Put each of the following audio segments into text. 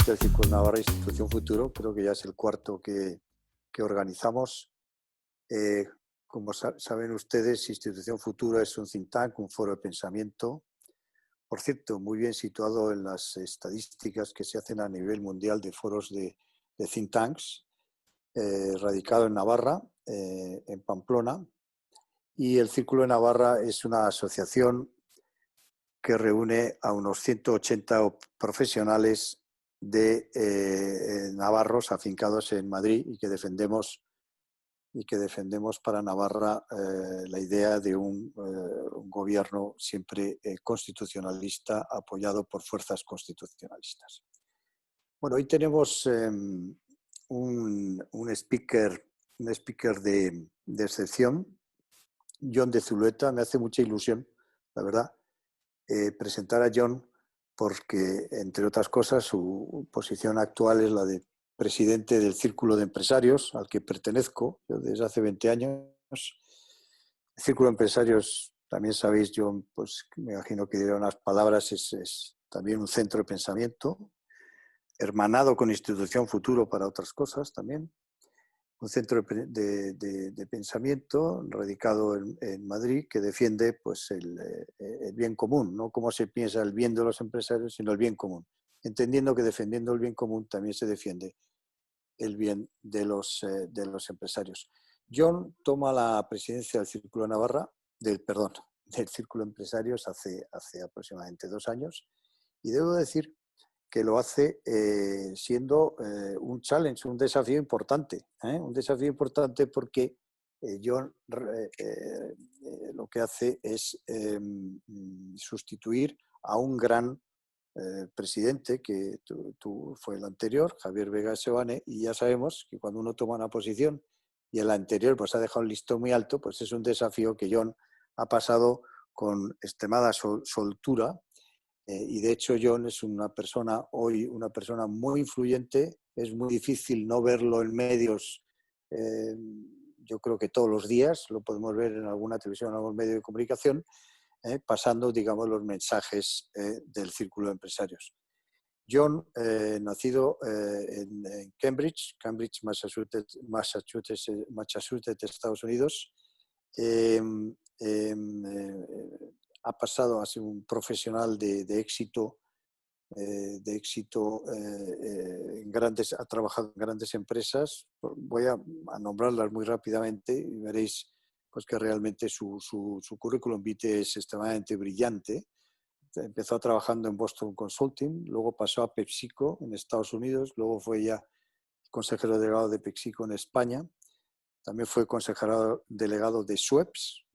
del Círculo de Navarra Institución Futuro, creo que ya es el cuarto que organizamos. Como saben ustedes, Institución Futuro es un think tank, un foro de pensamiento, por cierto, muy bien situado en las estadísticas que se hacen a nivel mundial de foros de think tanks, radicado en Navarra, en Pamplona, y el Círculo de Navarra es una asociación que reúne a unos 180 profesionales de navarros afincados en Madrid y que defendemos para Navarra la idea de un gobierno siempre constitucionalista apoyado por fuerzas constitucionalistas. Bueno, hoy tenemos un speaker de excepción, Jon de Zulueta. Me hace mucha ilusión, la verdad, presentar a Jon porque, entre otras cosas, su posición actual es la de presidente del Círculo de Empresarios, al que pertenezco yo desde hace 20 años. El Círculo de Empresarios, también sabéis, Jon, pues me imagino que diré unas palabras, es también un centro de pensamiento, hermanado con Institución Futuro para otras cosas también. Un centro de pensamiento radicado en Madrid que defiende pues, el bien común, no cómo se piensa el bien de los empresarios, sino el bien común, entendiendo que defendiendo el bien común también se defiende el bien de los empresarios. Jon toma la presidencia del Círculo de Navarra, del Círculo de Empresarios hace aproximadamente 2 años, y debo decir que lo hace siendo un challenge, un desafío importante. Un desafío importante porque Jon lo que hace es sustituir a un gran presidente que fue el anterior, Javier Vega de Seoane, y ya sabemos que cuando uno toma una posición y el anterior pues ha dejado el listón muy alto, pues es un desafío que Jon ha pasado con extremada soltura. Y de hecho Jon es una persona muy influyente, es muy difícil no verlo en medios, yo creo que todos los días, lo podemos ver en alguna televisión, en algún medio de comunicación, pasando, digamos, los mensajes del Círculo de Empresarios. Jon, nacido en Cambridge, Massachusetts, Estados Unidos, ha pasado a ser un profesional de éxito, ha trabajado en grandes empresas. Voy a nombrarlas muy rápidamente y veréis pues, que realmente su currículum vitae es extremadamente brillante. Empezó trabajando en Boston Consulting, luego pasó a PepsiCo en Estados Unidos, luego fue ya consejero delegado de PepsiCo en España. También fue consejero delegado de Schweppes,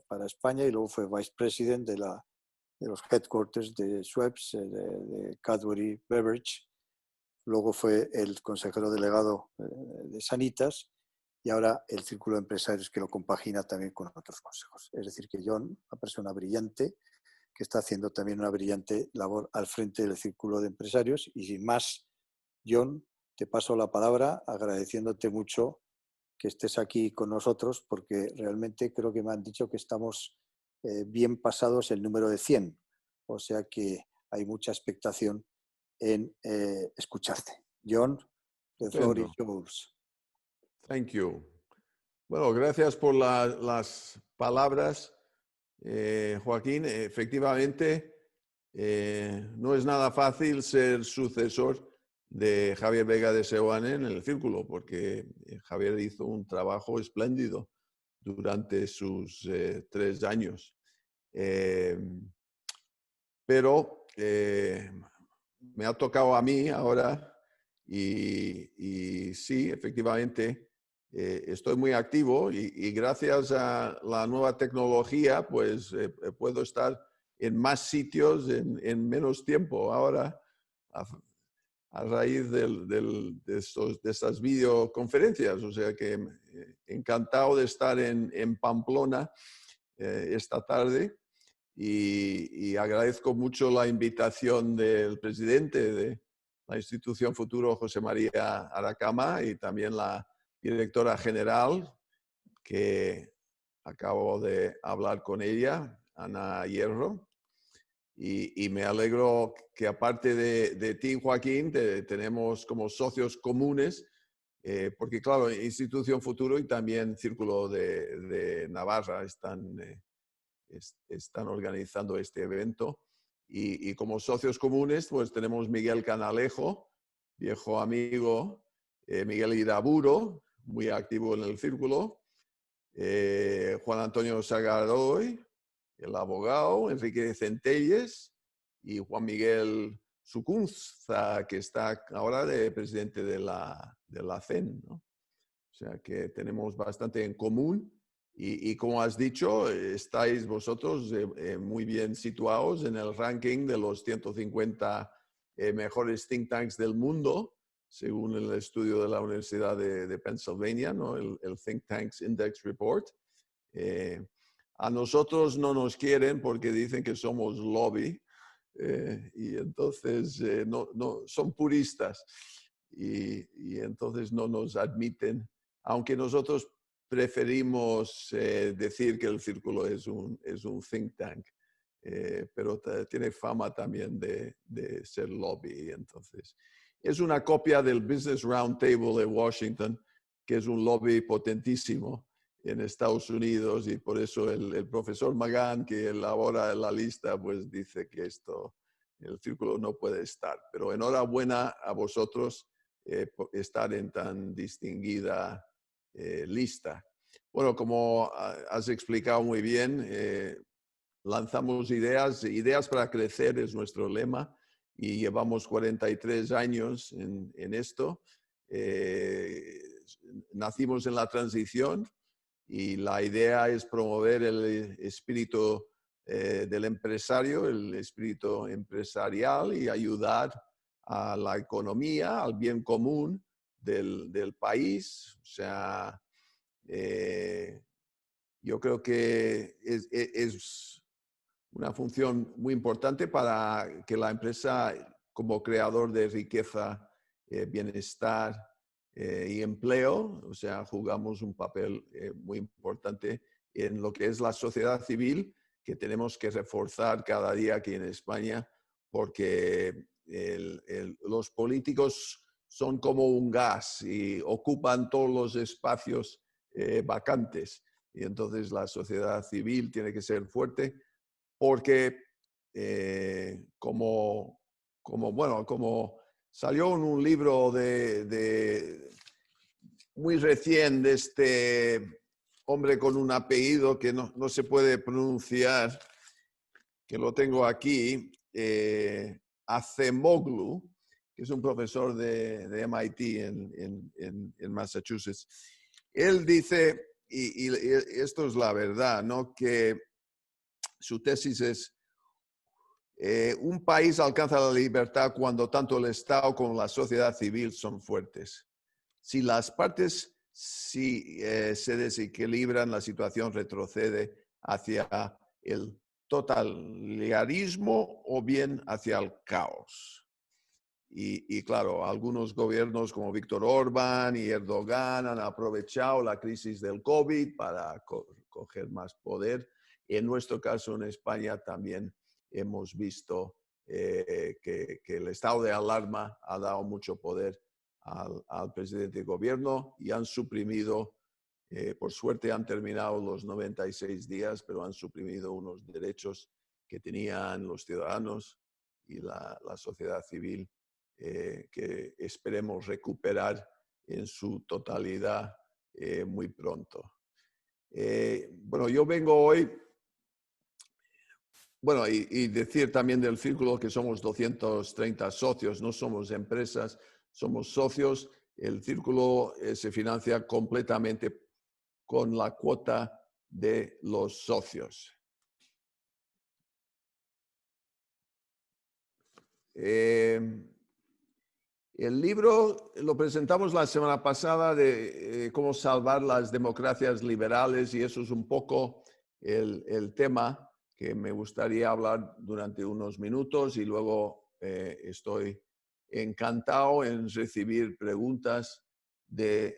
para España, y luego fue vicepresidente de los headquarters de Schweppes, de Cadbury Beverage. Luego fue el consejero delegado de Sanitas y ahora el Círculo de Empresarios, que lo compagina también con otros consejos. Es decir, que Jon, una persona brillante, que está haciendo también una brillante labor al frente del Círculo de Empresarios. Y sin más, Jon, te paso la palabra agradeciéndote mucho que estés aquí con nosotros, porque realmente creo que me han dicho que estamos bien pasados el número de 100, o sea que hay mucha expectación en escucharte. Jon, the floor is yours. Thank you. Bueno, gracias por las palabras, Joaquín. Efectivamente, no es nada fácil ser sucesor de Javier Vega de Seoane en el Círculo, porque Javier hizo un trabajo espléndido durante sus 3 años. Pero me ha tocado a mí ahora y sí, efectivamente, estoy muy activo y gracias a la nueva tecnología, pues puedo estar en más sitios en menos tiempo. Ahora, a raíz de estas videoconferencias, o sea que encantado de estar en Pamplona esta tarde. Y agradezco mucho la invitación del presidente de la Institución Futuro, José María Aracama, y también la directora general, que acabo de hablar con ella, Ana Hierro. Y me alegro que aparte de ti, Joaquín, tenemos como socios comunes, porque claro, Institución Futuro y también Círculo de Navarra están organizando este evento. Y como socios comunes, pues tenemos Miguel Canalejo, viejo amigo, Miguel Iraburo, muy activo en el círculo, Juan Antonio Sagaroy, el abogado, Enrique Centelles y Juan Miguel Sucunza, que está ahora de presidente de la CEN, ¿no? O sea que tenemos bastante en común y como has dicho, estáis vosotros muy bien situados en el ranking de los 150 mejores think tanks del mundo, según el estudio de la Universidad de Pennsylvania, ¿no? El Think Tanks Index Report. A nosotros no nos quieren porque dicen que somos lobby y entonces son puristas y entonces no nos admiten, aunque nosotros preferimos decir que el círculo es un think tank, pero tiene fama también de ser lobby. Entonces, es una copia del Business Roundtable de Washington, que es un lobby potentísimo en Estados Unidos y por eso el profesor Magán, que elabora la lista, pues dice que el círculo no puede estar. Pero enhorabuena a vosotros por estar en tan distinguida lista. Bueno, como has explicado muy bien, lanzamos ideas para crecer es nuestro lema y llevamos 43 años en esto. Nacimos en la transición y la idea es promover el espíritu del empresario, el espíritu empresarial y ayudar a la economía, al bien común del país. O sea, yo creo que es una función muy importante para que la empresa, como creador de riqueza, bienestar y empleo, o sea, jugamos un papel muy importante en lo que es la sociedad civil, que tenemos que reforzar cada día aquí en España, porque los políticos son como un gas y ocupan todos los espacios vacantes. Y entonces la sociedad civil tiene que ser fuerte porque como salió en un libro muy recién de este hombre con un apellido que no se puede pronunciar, que lo tengo aquí, Acemoglu, que es un profesor de MIT en Massachusetts. Él dice, y esto es la verdad, ¿no?, que su tesis es: un país alcanza la libertad cuando tanto el Estado como la sociedad civil son fuertes. Si las partes se desequilibran, la situación retrocede hacia el totalitarismo o bien hacia el caos. Y claro, algunos gobiernos como Víctor Orbán y Erdogan han aprovechado la crisis del COVID para coger más poder. En nuestro caso, en España, también hemos visto que el estado de alarma ha dado mucho poder al presidente de gobierno y han suprimido, por suerte han terminado los 96 días, pero han suprimido unos derechos que tenían los ciudadanos y la sociedad civil, que esperemos recuperar en su totalidad muy pronto. Bueno, yo vengo hoy, bueno, y decir también del círculo que somos 230 socios, no somos empresas, somos socios. El círculo se financia completamente con la cuota de los socios. El libro lo presentamos la semana pasada de cómo salvar las democracias liberales y eso es un poco el tema que me gustaría hablar durante unos minutos y luego estoy encantado en recibir preguntas de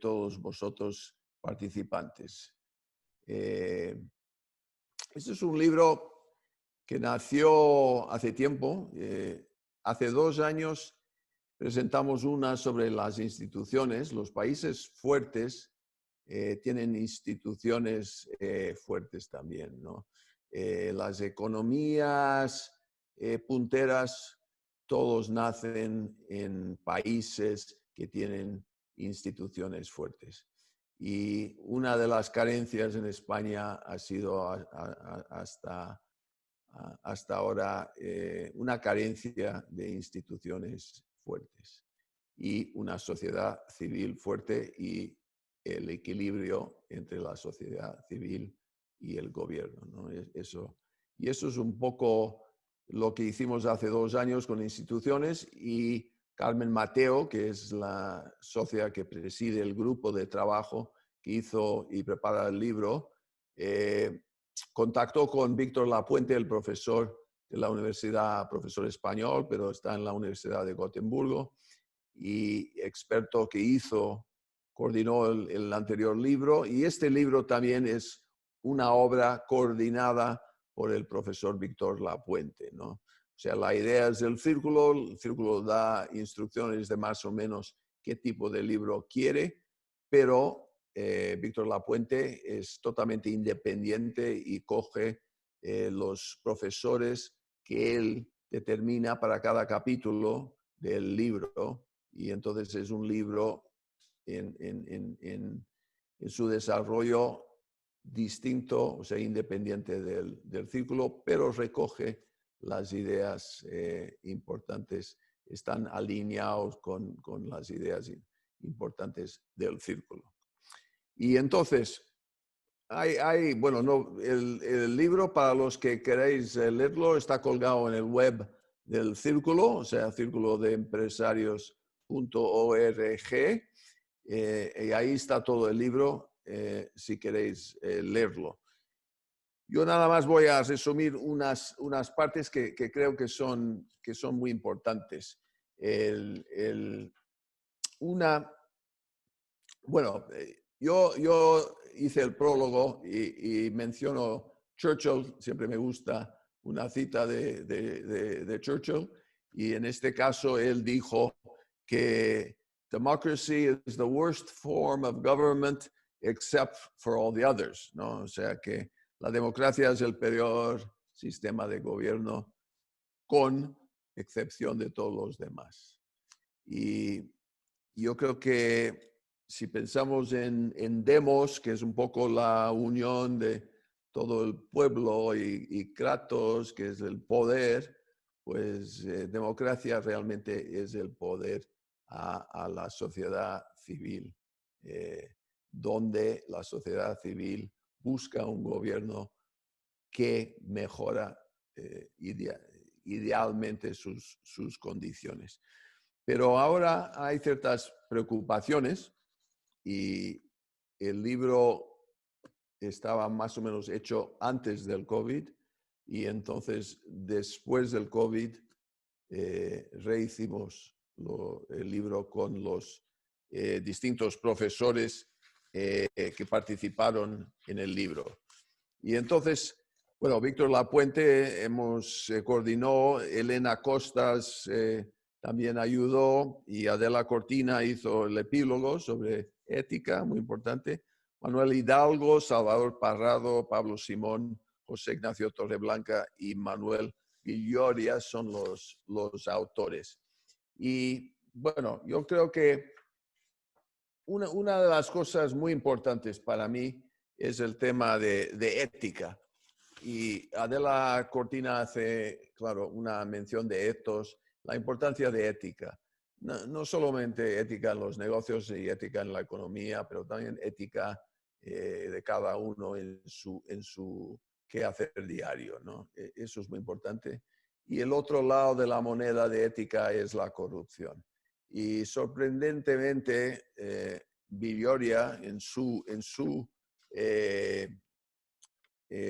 todos vosotros participantes. Este es un libro que nació hace tiempo. Hace 2 años presentamos una sobre las instituciones. Los países fuertes tienen instituciones fuertes también, ¿no? Las economías punteras, todos nacen en países que tienen instituciones fuertes. Y una de las carencias en España ha sido hasta ahora una carencia de instituciones fuertes y una sociedad civil fuerte y el equilibrio entre la sociedad civil y el gobierno, ¿no? Y eso es un poco lo que hicimos hace 2 años con instituciones, y Carmen Mateo, que es la socia que preside el grupo de trabajo que hizo y prepara el libro, contactó con Víctor Lapuente, el profesor de la universidad, profesor español, pero está en la Universidad de Gotemburgo, y experto que coordinó el anterior libro. Y este libro también es una obra coordinada por el profesor Víctor Lapuente, ¿no? O sea, la idea es el círculo da instrucciones de más o menos qué tipo de libro quiere, pero Víctor Lapuente es totalmente independiente y coge los profesores que él determina para cada capítulo del libro, y entonces es un libro en su desarrollo distinto, o sea, independiente del círculo, pero recoge las ideas importantes, están alineados con las ideas importantes del círculo. Y entonces, bueno, no, el libro, para los que queréis leerlo, está colgado en el web del círculo, o sea, círculodeempresarios.org, y ahí está todo el libro, si queréis leerlo. Yo nada más voy a resumir unas partes que creo que son muy importantes. Bueno, yo hice el prólogo y menciono Churchill. Siempre me gusta una cita de Churchill, y en este caso él dijo que democracy is the worst form of government except for all the others, ¿no? O sea que la democracia es el peor sistema de gobierno con excepción de todos los demás. Y yo creo que si pensamos en demos, que es un poco la unión de todo el pueblo, y kratos, que es el poder, pues democracia realmente es el poder a la sociedad civil, donde la sociedad civil busca un gobierno que mejora idealmente sus condiciones. Pero ahora hay ciertas preocupaciones, y el libro estaba más o menos hecho antes del COVID, y entonces después del COVID rehicimos el libro con los distintos profesores que participaron en el libro. Y entonces, bueno, Víctor Lapuente coordinó, Elena Costas también ayudó, y Adela Cortina hizo el epílogo sobre ética, muy importante. Manuel Hidalgo, Salvador Parrado, Pablo Simón, José Ignacio Torreblanca y Manuel Villoria son los autores. Y bueno, yo creo que una de las cosas muy importantes para mí es el tema de ética. Y Adela Cortina hace, claro, una mención de ethos, la importancia de ética. No solamente ética en los negocios y ética en la economía, pero también ética de cada uno en su quehacer diario, ¿no? Eso es muy importante. Y el otro lado de la moneda de ética es la corrupción. Y sorprendentemente, Villoria en su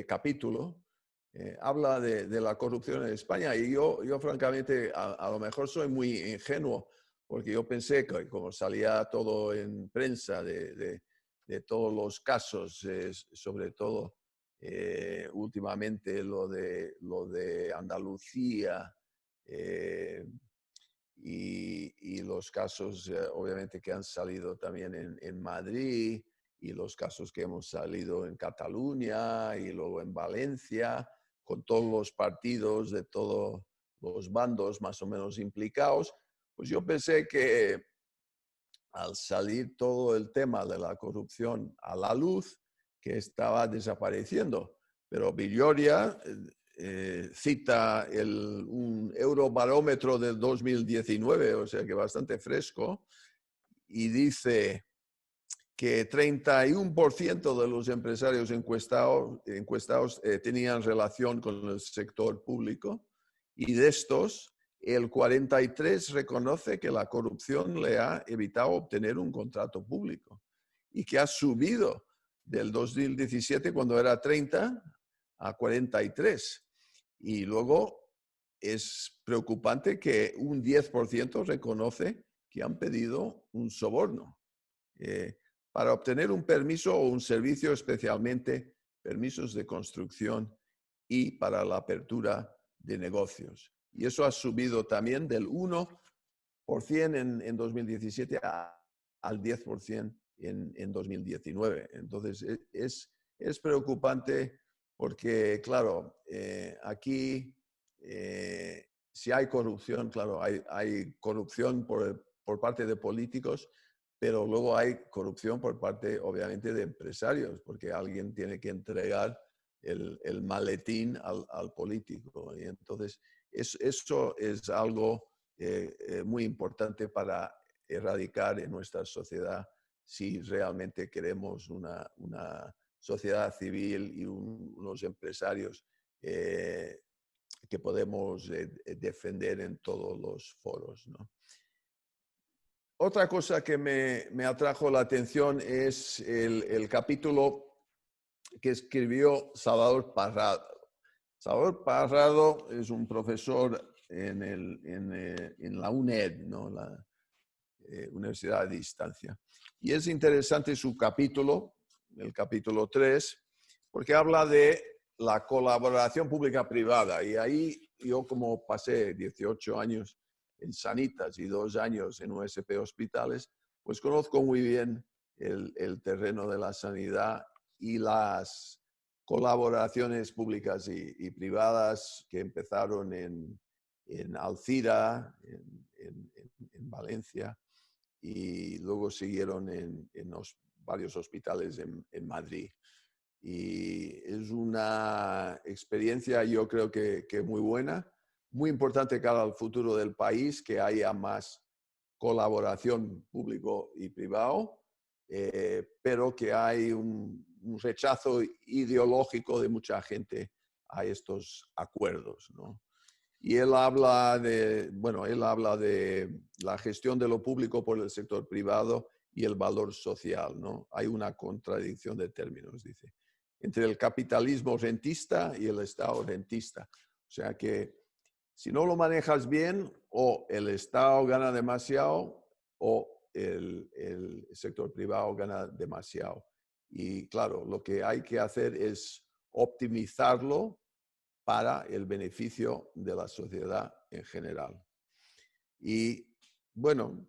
capítulo habla de la corrupción en España, y yo francamente a lo mejor soy muy ingenuo, porque yo pensé que como salía todo en prensa de todos los casos, sobre todo últimamente lo de Andalucía y los casos, obviamente, que han salido también en Madrid y los casos que hemos salido en Cataluña y luego en Valencia, con todos los partidos de todos los bandos más o menos implicados, pues yo pensé que al salir todo el tema de la corrupción a la luz, que estaba desapareciendo. Pero Villoria cita un Eurobarómetro del 2019, o sea que bastante fresco, y dice que 31% de los empresarios encuestados tenían relación con el sector público, y de estos, el 43% reconoce que la corrupción le ha evitado obtener un contrato público y que ha subido del 2017, cuando era 30, a 43%. Y luego es preocupante que un 10% reconoce que han pedido un soborno para obtener un permiso o un servicio, especialmente permisos de construcción y para la apertura de negocios. Y eso ha subido también del 1% en 2017 al 10% en 2019. Entonces, es preocupante porque, claro, aquí si hay corrupción, claro, hay corrupción por parte de políticos, pero luego hay corrupción por parte, obviamente, de empresarios, porque alguien tiene que entregar el maletín al político. Y entonces, eso es algo muy importante para erradicar en nuestra sociedad si realmente queremos una sociedad civil y unos empresarios que podemos defender en todos los foros, ¿no? Otra cosa que me atrajo la atención es el capítulo que escribió Salvador Parrado. Salvador Parrado es un profesor en la UNED, ¿no? La Universidad a Distancia. Y es interesante su capítulo, el capítulo 3, porque habla de la colaboración pública-privada. Y ahí yo, como pasé 18 años en Sanitas y 2 años en USP Hospitales, pues conozco muy bien el terreno de la sanidad y las colaboraciones públicas y privadas que empezaron en Alcira, en Valencia, y luego siguieron en varios hospitales en Madrid. Y es una experiencia, yo creo que muy buena, muy importante cara al futuro del país, que haya más colaboración público y privado, pero que hay un rechazo ideológico de mucha gente a estos acuerdos, ¿no? Y él habla de la gestión de lo público por el sector privado y el valor social, ¿no? Hay una contradicción de términos, dice, entre el capitalismo rentista y el Estado rentista. O sea que si no lo manejas bien, o el Estado gana demasiado o el sector privado gana demasiado. Y claro, lo que hay que hacer es optimizarlo para el beneficio de la sociedad en general. Y bueno,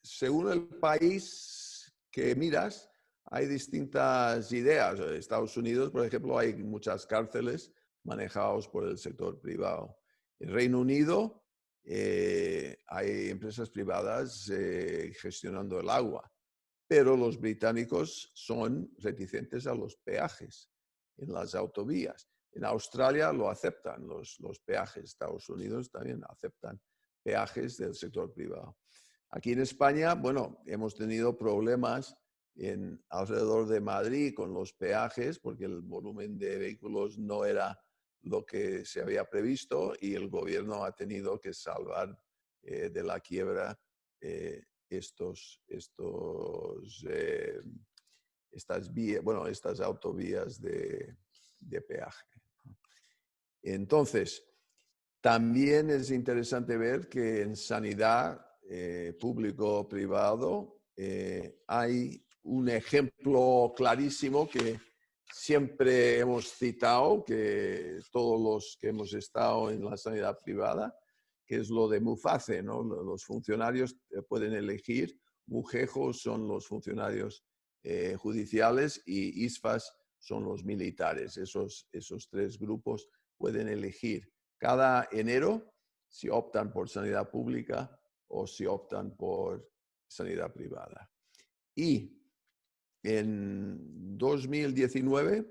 según el país que miras, hay distintas ideas. En Estados Unidos, por ejemplo, hay muchas cárceles manejadas por el sector privado. En Reino Unido hay empresas privadas gestionando el agua, pero los británicos son reticentes a los peajes en las autovías. En Australia lo aceptan los peajes, Estados Unidos también aceptan peajes del sector privado. Aquí en España, bueno, hemos tenido problemas alrededor de Madrid con los peajes porque el volumen de vehículos no era lo que se había previsto y el gobierno ha tenido que salvar de la quiebra estas autovías de peaje. Entonces, también es interesante ver que en sanidad público-privado hay un ejemplo clarísimo que siempre hemos citado que todos los que hemos estado en la sanidad privada, que es lo de Muface, ¿no? Los funcionarios pueden elegir, Mujejos son los funcionarios judiciales y ISFAs son los militares. Esos tres grupos pueden elegir cada enero si optan por sanidad pública o si optan por sanidad privada. Y en 2019,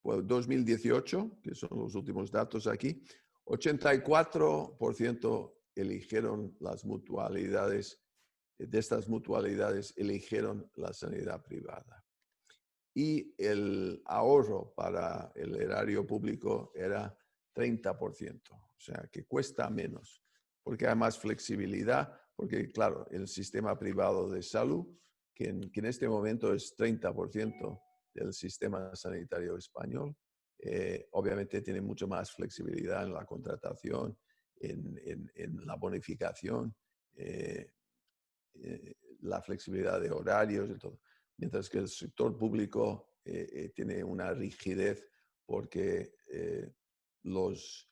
pues 2018, que son los últimos datos aquí, 84% eligieron las mutualidades, de estas mutualidades eligieron la sanidad privada. Y el ahorro para el erario público era 30%, o sea que cuesta menos, porque hay más flexibilidad, porque claro, el sistema privado de salud, que en este momento es 30% del sistema sanitario español, obviamente tiene mucho más flexibilidad en la contratación, en la bonificación, la flexibilidad de horarios y todo. Mientras que el sector público tiene una rigidez porque los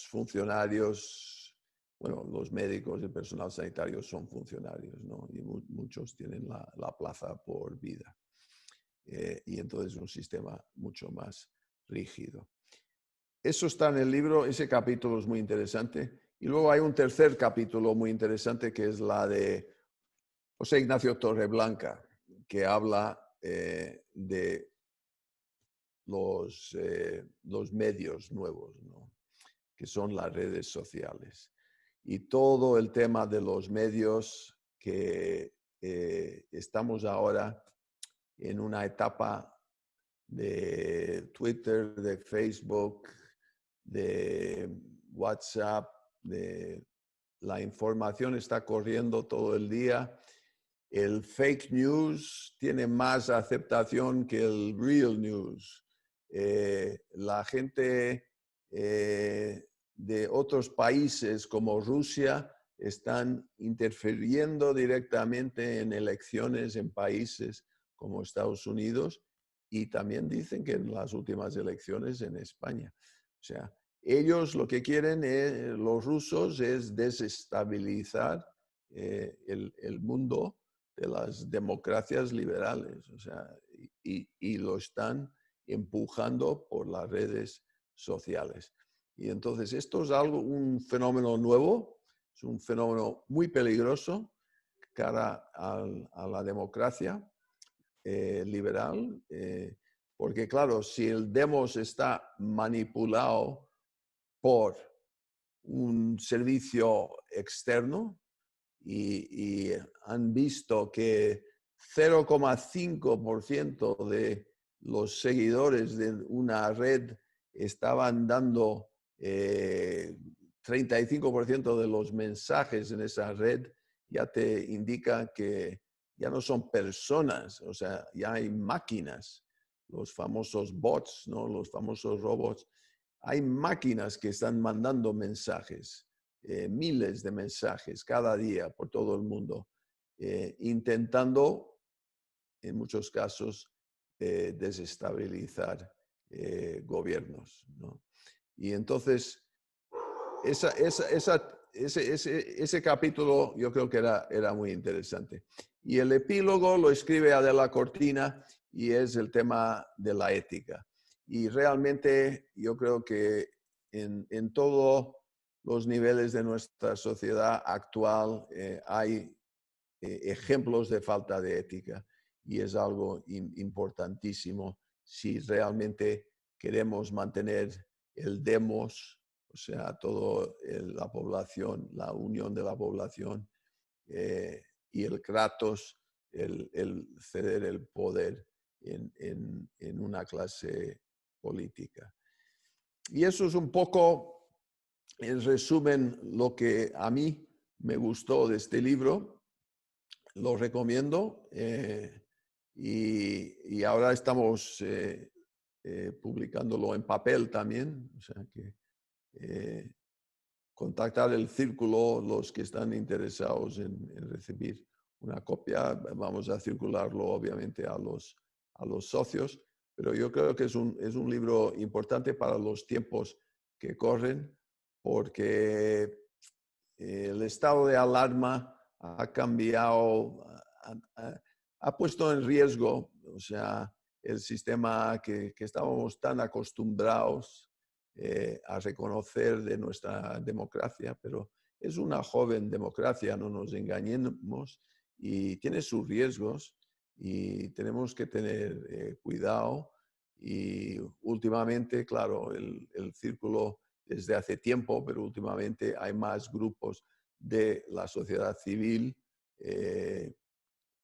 funcionarios, bueno, los médicos y el personal sanitario son funcionarios, ¿no? Y muchos tienen la plaza por vida. Y entonces es un sistema mucho más rígido. Eso está en el libro, ese capítulo es muy interesante. Y luego hay un tercer capítulo muy interesante que es la de José Ignacio Torreblanca, que habla de los medios nuevos, ¿no? Que son las redes sociales. Y todo el tema de los medios que estamos ahora en una etapa de Twitter, de Facebook, de WhatsApp, de la información está corriendo todo el día. El fake news tiene más aceptación que el real news. La gente de otros países como Rusia están interfiriendo directamente en elecciones en países como Estados Unidos y también dicen que en las últimas elecciones en España. O sea, ellos lo que quieren, los rusos, es desestabilizar el mundo de las democracias liberales, o sea, y lo están empujando por las redes sociales. Y entonces esto es un fenómeno nuevo, es un fenómeno muy peligroso cara a la democracia liberal, porque claro, si el demos está manipulado por un servicio externo, y han visto que 0,5% de los seguidores de una red estaban dando 35% de los mensajes en esa red, ya te indica que ya no son personas, o sea, ya hay máquinas, los famosos bots, ¿no? Los famosos robots. Hay máquinas que están mandando mensajes. Miles de mensajes cada día por todo el mundo, intentando, en muchos casos, desestabilizar gobiernos, ¿no? Y entonces, ese capítulo yo creo que era muy interesante. Y el epílogo lo escribe Adela Cortina y es el tema de la ética. Y realmente yo creo que en todos los niveles de nuestra sociedad actual hay ejemplos de falta de ética y es algo importantísimo si realmente queremos mantener el demos, o sea, toda la población, la unión de la población y el kratos, el ceder el poder en una clase política. Y eso es un poco, en resumen, lo que a mí me gustó de este libro. Lo recomiendo y ahora estamos publicándolo en papel también. O sea que contactar el círculo, los que están interesados en recibir una copia. Vamos a circularlo obviamente a a los socios, pero yo creo que es un libro importante para los tiempos que corren, porque el estado de alarma ha cambiado, ha puesto en riesgo, o sea, el sistema que estábamos tan acostumbrados a reconocer de nuestra democracia, pero es una joven democracia, no nos engañemos, y tiene sus riesgos y tenemos que tener cuidado. Y últimamente, claro, el círculo desde hace tiempo, pero últimamente hay más grupos de la sociedad civil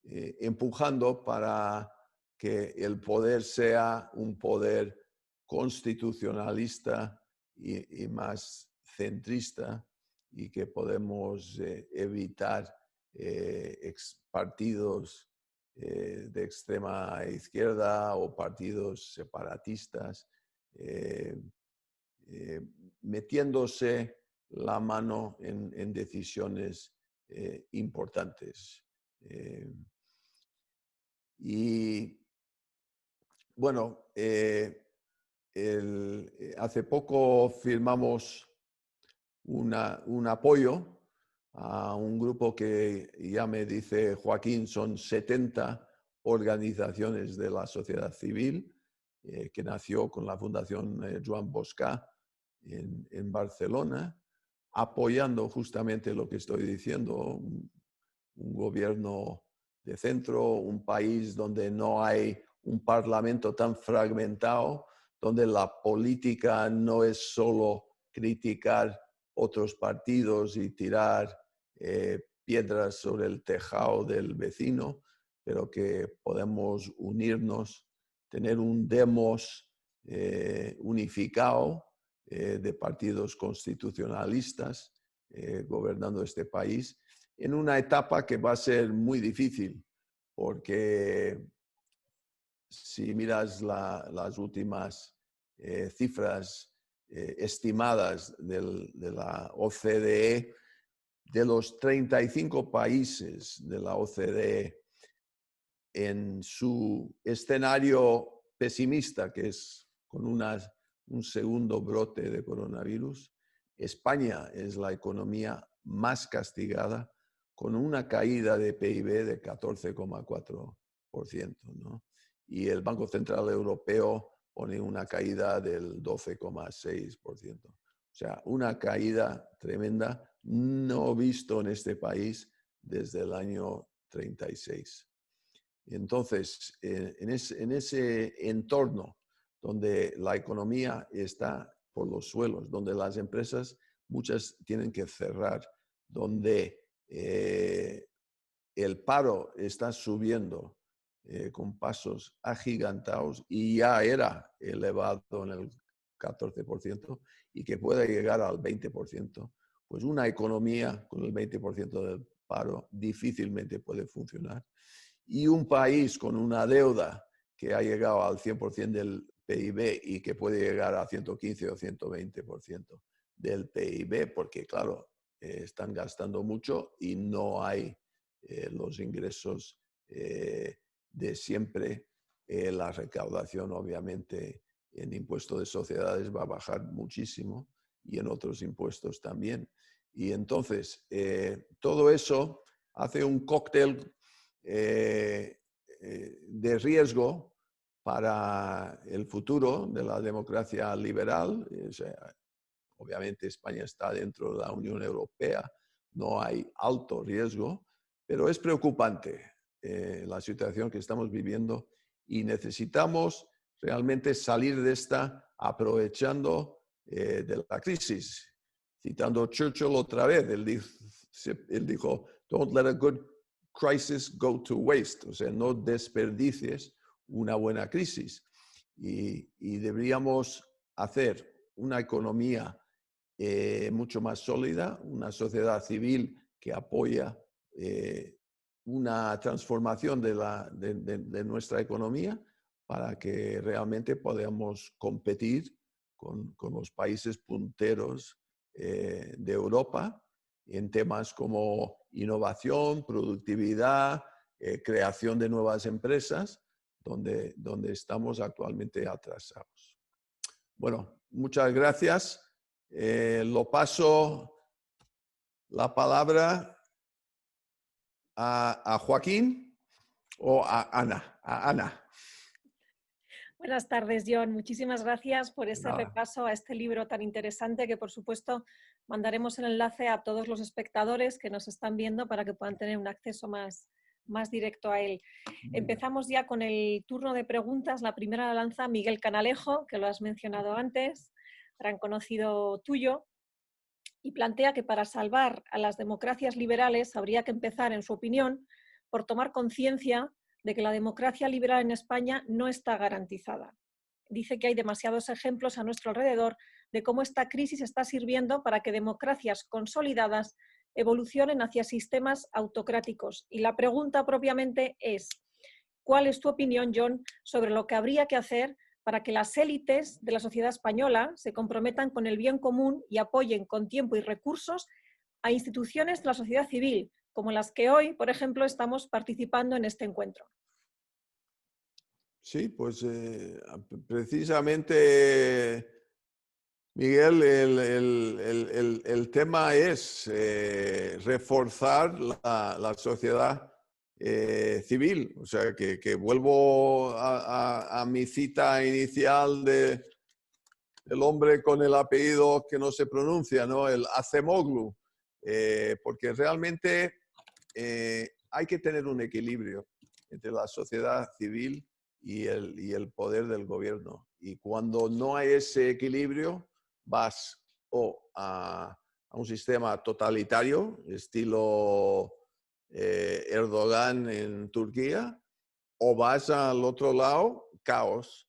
empujando para que el poder sea un poder constitucionalista y más centrista, y que podemos evitar partidos de extrema izquierda o partidos separatistas eh, metiéndose la mano en decisiones importantes. Y bueno, hace poco firmamos un apoyo a un grupo que ya me dice Joaquín, son 70 organizaciones de la sociedad civil, que nació con la Fundación Joan Bosca en Barcelona, apoyando justamente lo que estoy diciendo, un gobierno de centro, un país donde no hay un parlamento tan fragmentado, donde la política no es solo criticar otros partidos y tirar piedras sobre el tejado del vecino, pero que podemos unirnos, tener un demos unificado de partidos constitucionalistas gobernando este país en una etapa que va a ser muy difícil, porque si miras las últimas cifras estimadas de la OCDE, de los 35 países de la OCDE, en su escenario pesimista, que es con un segundo brote de coronavirus, España es la economía más castigada, con una caída de PIB de 14,4%, ¿no? Y el Banco Central Europeo pone una caída del 12,6%. O sea, una caída tremenda, no visto en este país desde el año 36. Entonces, en ese entorno donde la economía está por los suelos, donde las empresas muchas tienen que cerrar, donde el paro está subiendo con pasos agigantados y ya era elevado en el 14% y que pueda llegar al 20%, pues una economía con el 20% del paro difícilmente puede funcionar. Y un país con una deuda que ha llegado al 100% del PIB y que puede llegar a 115 o 120% del PIB, porque claro, están gastando mucho y no hay los ingresos de siempre. La recaudación, obviamente, en impuesto de sociedades va a bajar muchísimo y en otros impuestos también. Y entonces, todo eso hace un cóctel de riesgo para el futuro de la democracia liberal. O sea, obviamente España está dentro de la Unión Europea, no hay alto riesgo, pero es preocupante la situación que estamos viviendo y necesitamos realmente salir de esta aprovechando de la crisis. Citando Churchill otra vez, él dijo, don't let a good crisis go to waste, o sea, no desperdicies una buena crisis. Y deberíamos hacer una economía mucho más sólida, una sociedad civil que apoya una transformación de nuestra economía para que realmente podamos competir con los países punteros de Europa en temas como innovación, productividad, creación de nuevas empresas, donde estamos actualmente atrasados. Bueno, muchas gracias. Lo paso la palabra a Joaquín o a Ana. A Ana. Buenas tardes, John. Muchísimas gracias por ese Nada. repaso a este libro tan interesante que, por supuesto, mandaremos el enlace a todos los espectadores que nos están viendo para que puedan tener un acceso más directo a él. Empezamos ya con el turno de preguntas. La primera la lanza Miguel Canalejo, que lo has mencionado antes, gran conocido tuyo, y plantea que para salvar a las democracias liberales habría que empezar, en su opinión, por tomar conciencia de que la democracia liberal en España no está garantizada. Dice que hay demasiados ejemplos a nuestro alrededor de cómo esta crisis está sirviendo para que democracias consolidadas evolucionen hacia sistemas autocráticos. Y la pregunta propiamente es, ¿cuál es tu opinión, John, sobre lo que habría que hacer para que las élites de la sociedad española se comprometan con el bien común y apoyen con tiempo y recursos a instituciones de la sociedad civil, como las que hoy, por ejemplo, estamos participando en este encuentro? Sí, pues precisamente, Miguel, el tema es reforzar la sociedad civil. O sea, que vuelvo a mi cita inicial del hombre con el apellido que no se pronuncia, ¿no? El Acemoglu. Porque realmente hay que tener un equilibrio entre la sociedad civil y el poder del gobierno. Y cuando no hay ese equilibrio, vas a un sistema totalitario, estilo Erdogan en Turquía, o vas al otro lado, caos.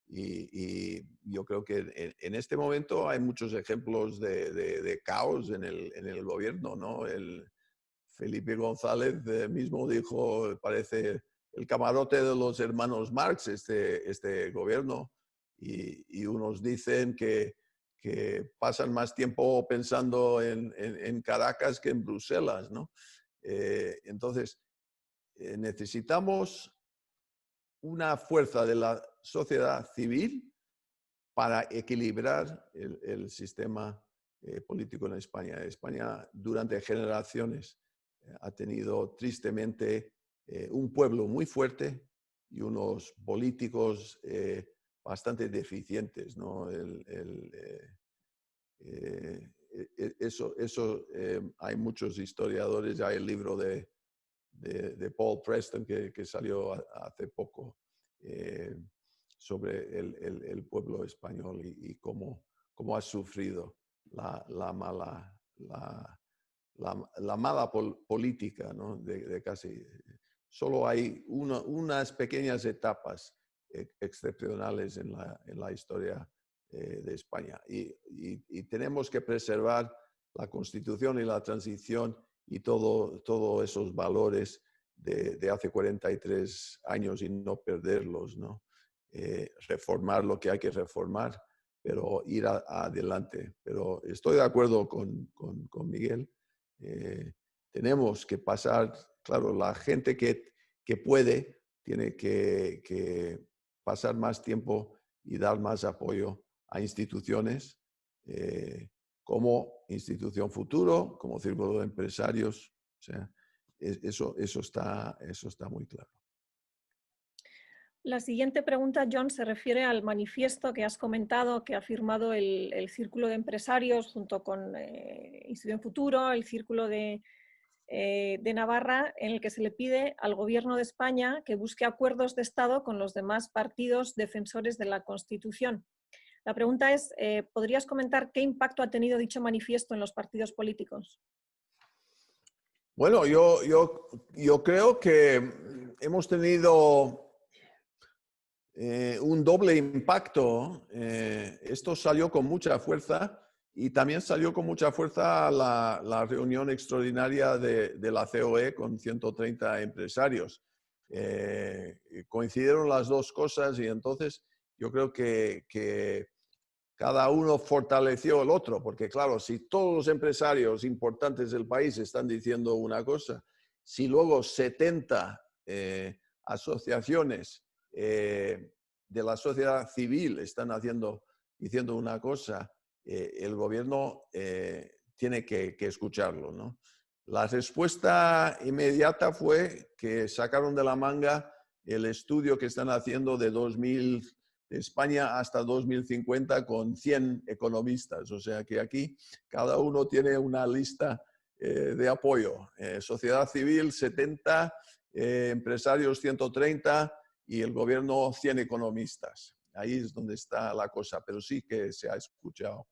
Y yo creo que en este momento hay muchos ejemplos de caos en el gobierno, ¿no? Felipe González mismo dijo, parece el camarote de los hermanos Marx, este gobierno, y unos dicen que pasan más tiempo pensando en Caracas que en Bruselas, ¿no? Entonces, necesitamos una fuerza de la sociedad civil para equilibrar el sistema político en España. España durante generaciones ha tenido tristemente un pueblo muy fuerte y unos políticos bastante deficientes, ¿no? Hay muchos historiadores, hay el libro de Paul Preston que salió hace poco sobre el pueblo español y cómo ha sufrido la mala política, ¿no? de casi. Solo hay unas pequeñas etapas excepcionales en la historia de España. Y tenemos que preservar la Constitución y la transición y todos esos valores de hace 43 años y no perderlos, ¿no? Reformar lo que hay que reformar, pero ir adelante. Pero estoy de acuerdo con Miguel. Tenemos que pasar, claro, la gente que puede, tiene que pasar más tiempo y dar más apoyo a instituciones como Institución Futuro, como Círculo de Empresarios. O sea, eso está muy claro. La siguiente pregunta, John, se refiere al manifiesto que has comentado, que ha firmado el Círculo de Empresarios junto con Institución Futuro, el Círculo de Navarra, en el que se le pide al Gobierno de España que busque acuerdos de Estado con los demás partidos defensores de la Constitución. La pregunta es, ¿podrías comentar qué impacto ha tenido dicho manifiesto en los partidos políticos? Bueno, yo creo que hemos tenido un doble impacto. Esto salió con mucha fuerza y también salió con mucha fuerza la reunión extraordinaria de la COE con 130 empresarios. Coincidieron las dos cosas y entonces yo creo que cada uno fortaleció el otro, porque claro, si todos los empresarios importantes del país están diciendo una cosa, si luego 70 asociaciones de la sociedad civil están diciendo una cosa, el gobierno tiene que escucharlo, ¿no? La respuesta inmediata fue que sacaron de la manga el estudio que están haciendo de España hasta 2050 con 100 economistas. O sea que aquí cada uno tiene una lista de apoyo. Sociedad civil 70, empresarios 130 y el gobierno 100 economistas. Ahí es donde está la cosa, pero sí que se ha escuchado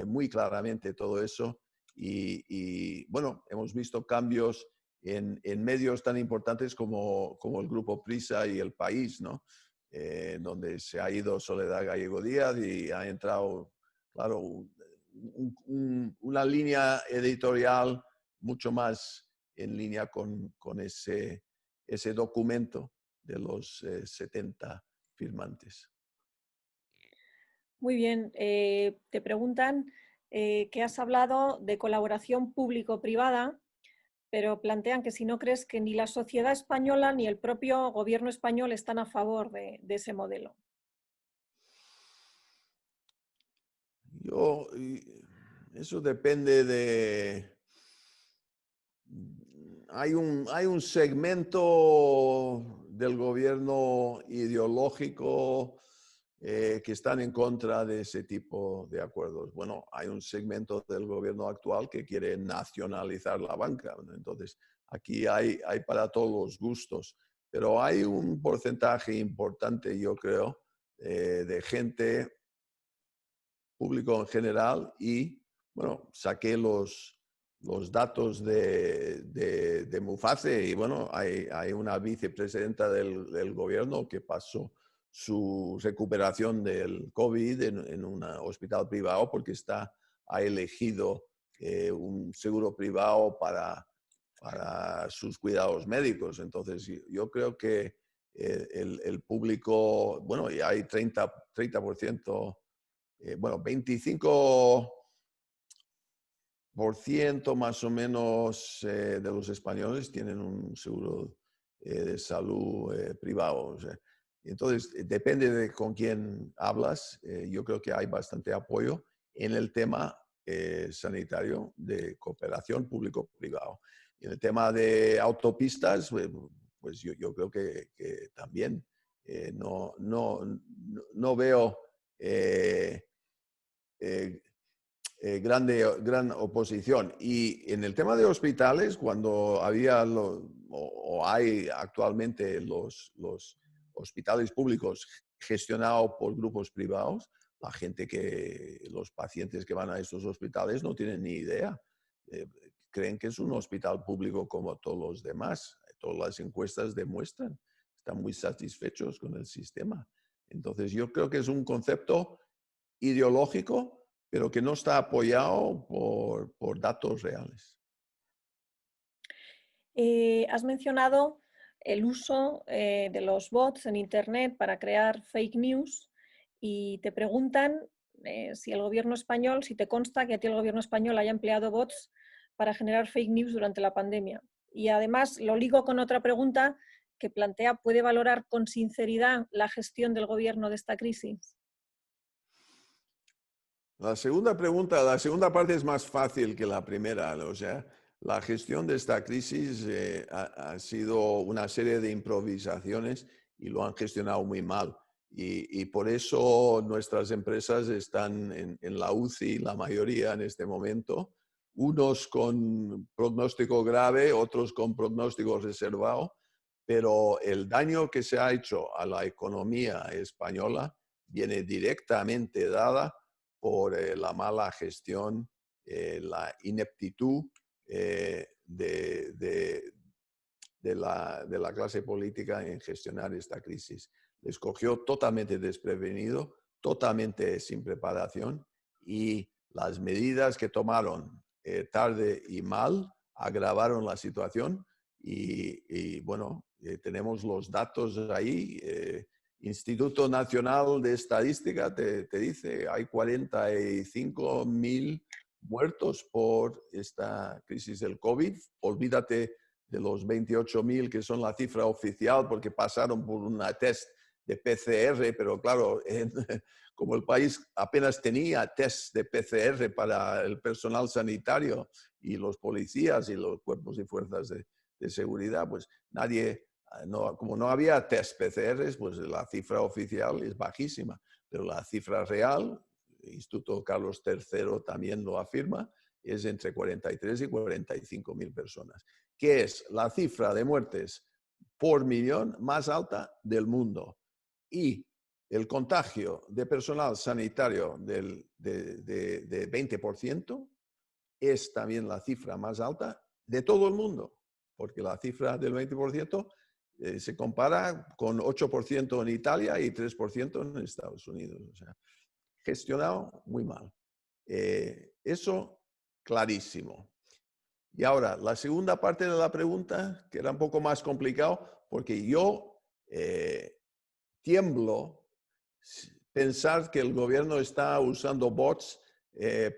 muy claramente todo eso. Y bueno, hemos visto cambios en medios tan importantes como el Grupo Prisa y El País, ¿no? Donde se ha ido Soledad Gallego Díaz y ha entrado, claro, una línea editorial mucho más en línea con ese documento de los 70 firmantes. Muy bien. Te preguntan que has hablado de colaboración público-privada, pero plantean que si no crees que ni la sociedad española ni el propio gobierno español están a favor de ese modelo. Eso depende de... Hay un segmento del gobierno ideológico que están en contra de ese tipo de acuerdos. Bueno, hay un segmento del gobierno actual que quiere nacionalizar la banca. Entonces, aquí hay para todos los gustos. Pero hay un porcentaje importante, yo creo, de gente, público en general, y, bueno, saqué los datos de Muface y, bueno, hay una vicepresidenta del gobierno que pasó su recuperación del COVID en un hospital privado porque ha elegido un seguro privado para sus cuidados médicos. Entonces, yo creo que el público, bueno, y hay 30%, bueno, 25% más o menos de los españoles tienen un seguro de salud privado. O sea, entonces, depende de con quién hablas. Yo creo que hay bastante apoyo en el tema sanitario de cooperación público-privado. En el tema de autopistas, pues yo creo que también no veo gran oposición. Y en el tema de hospitales, cuando había o hay actualmente los hospitales públicos gestionados por grupos privados, los pacientes que van a estos hospitales no tienen ni idea. Creen que es un hospital público como todos los demás. Todas las encuestas demuestran, están muy satisfechos con el sistema. Entonces, yo creo que es un concepto ideológico, pero que no está apoyado por datos reales. Has mencionado el uso de los bots en Internet para crear fake news y te preguntan si el gobierno español, si te consta que a ti el gobierno español haya empleado bots para generar fake news durante la pandemia. Y además lo ligo con otra pregunta que plantea, ¿puede valorar con sinceridad la gestión del gobierno de esta crisis? La segunda parte es más fácil que la primera. O sea, la gestión de esta crisis ha sido una serie de improvisaciones y lo han gestionado muy mal. Y por eso nuestras empresas están en la UCI, la mayoría en este momento, unos con pronóstico grave, otros con pronóstico reservado, pero el daño que se ha hecho a la economía española viene directamente dada por la mala gestión, la ineptitud de la clase política en gestionar esta crisis. Les cogió totalmente desprevenido, totalmente sin preparación, y las medidas que tomaron tarde y mal agravaron la situación y bueno, tenemos los datos ahí. Instituto Nacional de Estadística te dice hay 45.000 muertos por esta crisis del COVID. Olvídate de los 28.000 que son la cifra oficial porque pasaron por una test de PCR, pero claro, como el país apenas tenía test de PCR para el personal sanitario y los policías y los cuerpos y fuerzas de seguridad, pues nadie, como no había test PCR, pues la cifra oficial es bajísima, pero la cifra real, el Instituto Carlos III también lo afirma, es entre 43 y 45.000 personas, que es la cifra de muertes por millón más alta del mundo. Y el contagio de personal sanitario de 20% es también la cifra más alta de todo el mundo, porque la cifra del 20% se compara con 8% en Italia y 3% en Estados Unidos. O sea, gestionado muy mal. Eso clarísimo. Y ahora, la segunda parte de la pregunta, que era un poco más complicado, porque yo tiemblo pensar que el gobierno está usando bots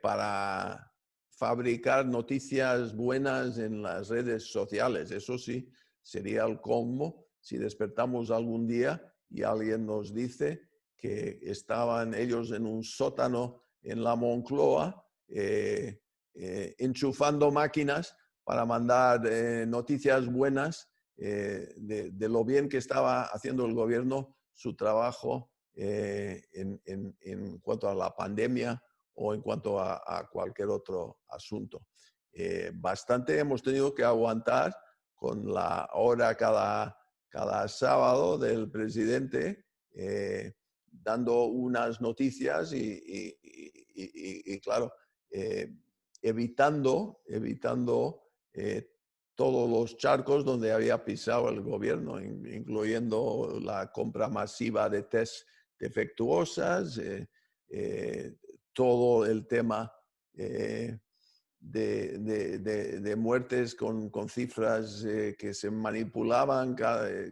para fabricar noticias buenas en las redes sociales. Eso sí, sería el colmo si despertamos algún día y alguien nos dice que estaban ellos en un sótano en la Moncloa enchufando máquinas para mandar noticias buenas de lo bien que estaba haciendo el gobierno su trabajo en cuanto a la pandemia o en cuanto a cualquier otro asunto. Bastante hemos tenido que aguantar con la hora cada sábado del presidente dando unas noticias y claro, evitando todos los charcos donde había pisado el gobierno, incluyendo la compra masiva de test defectuosas, todo el tema de muertes con cifras que se manipulaban,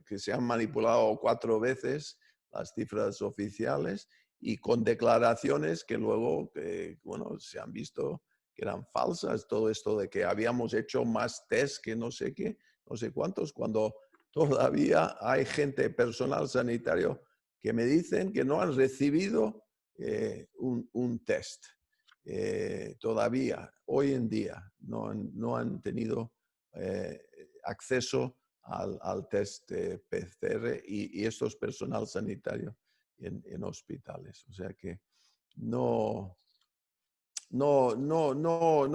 que se han manipulado 4 veces las cifras oficiales y con declaraciones que luego bueno, se han visto que eran falsas, todo esto de que habíamos hecho más test que no sé qué, no sé cuántos, cuando todavía hay gente, personal sanitario, que me dicen que no han recibido un test. Todavía, hoy en día, no han tenido acceso al test de PCR y esto es personal sanitario en hospitales. O sea que no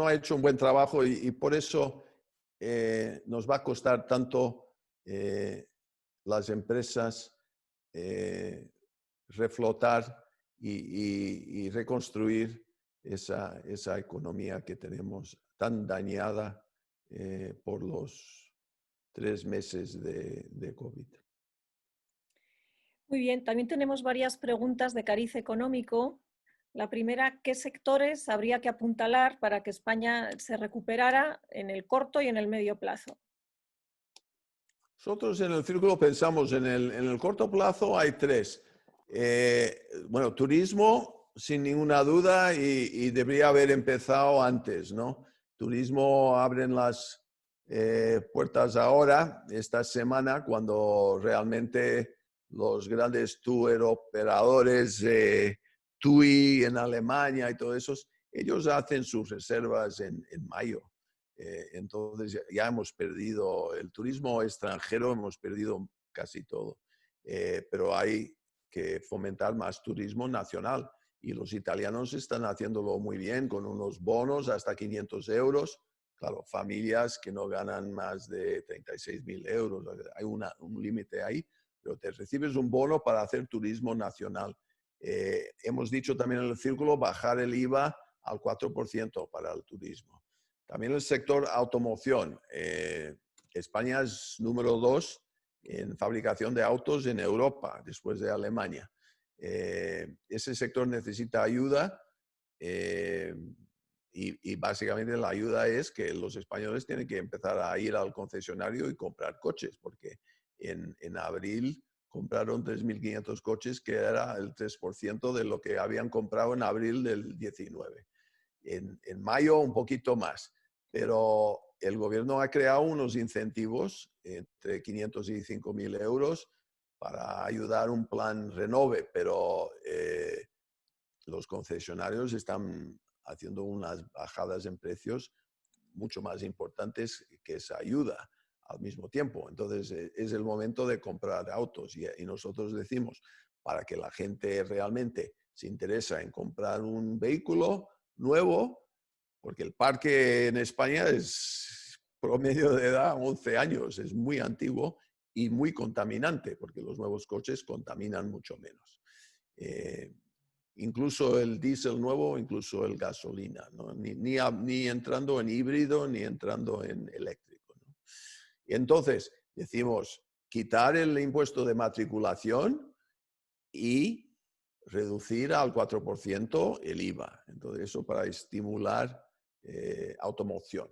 ha hecho un buen trabajo y por eso nos va a costar tanto las empresas reflotar y reconstruir esa economía que tenemos tan dañada por los 3 meses de COVID. Muy bien, también tenemos varias preguntas de cariz económico. La primera, ¿qué sectores habría que apuntalar para que España se recuperara en el corto y en el medio plazo? Nosotros en el Círculo pensamos en el corto plazo hay 3. Bueno, turismo sin ninguna duda y debería haber empezado antes, ¿no? Turismo abren las puertas ahora, esta semana, cuando realmente los grandes tour operadores, TUI en Alemania y todos esos, ellos hacen sus reservas en mayo. Entonces ya hemos perdido el turismo extranjero, hemos perdido casi todo. Pero hay que fomentar más turismo nacional y los italianos están haciéndolo muy bien con unos bonos hasta 500 euros. Claro, familias que no ganan más de 36.000 euros, hay un límite ahí, pero te recibes un bono para hacer turismo nacional. Hemos dicho también en el Círculo bajar el IVA al 4% para el turismo. También el sector automoción. España es número 2 en fabricación de autos en Europa, después de Alemania. Ese sector necesita ayuda y básicamente la ayuda es que los españoles tienen que empezar a ir al concesionario y comprar coches, porque en abril compraron 3.500 coches, que era el 3% de lo que habían comprado en abril del 19. En mayo un poquito más, pero el gobierno ha creado unos incentivos entre 500 y 5.000 euros para ayudar un plan Renove, pero los concesionarios están haciendo unas bajadas en precios mucho más importantes que esa ayuda al mismo tiempo. Entonces, es el momento de comprar autos y nosotros decimos, para que la gente realmente se interese en comprar un vehículo nuevo, porque el parque en España es promedio de edad 11 años, es muy antiguo y muy contaminante, porque los nuevos coches contaminan mucho menos. Incluso el diésel nuevo, incluso el gasolina, ¿no? Ni entrando en híbrido, ni entrando en eléctrico, ¿no? Y entonces decimos, quitar el impuesto de matriculación y reducir al 4% el IVA. Entonces, eso para estimular automoción.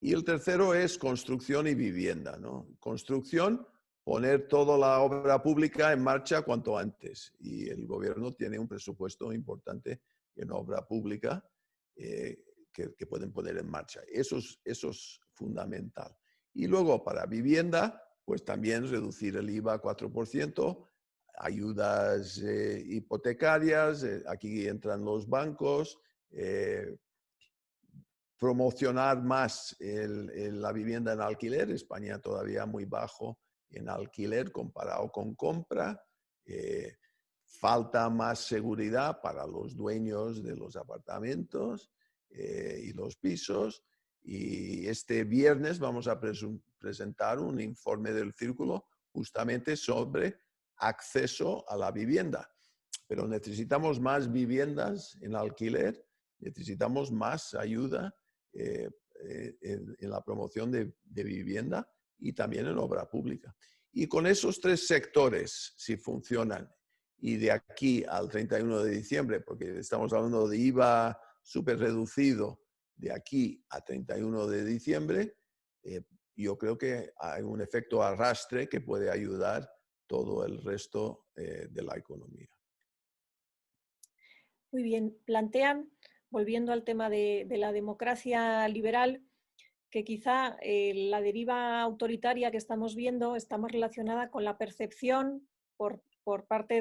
Y el tercero es construcción y vivienda, ¿no? Construcción, poner toda la obra pública en marcha cuanto antes. Y el gobierno tiene un presupuesto importante en obra pública que pueden poner en marcha. Eso es fundamental. Y luego para vivienda, pues también reducir el IVA a 4%, ayudas hipotecarias, aquí entran los bancos, promocionar más la vivienda en alquiler. España todavía muy bajo en alquiler comparado con compra. Falta más seguridad para los dueños de los apartamentos y los pisos. Y este viernes vamos a presentar un informe del Círculo justamente sobre acceso a la vivienda. Pero necesitamos más viviendas en alquiler, necesitamos más ayuda en la promoción de vivienda y también en obra pública. Y con esos tres sectores, si funcionan, y de aquí al 31 de diciembre, porque estamos hablando de IVA súper reducido, de aquí a 31 de diciembre, yo creo que hay un efecto arrastre que puede ayudar todo el resto de la economía. Muy bien, plantean, volviendo al tema de la democracia liberal, que quizá la deriva autoritaria que estamos viendo está más relacionada con la percepción por parte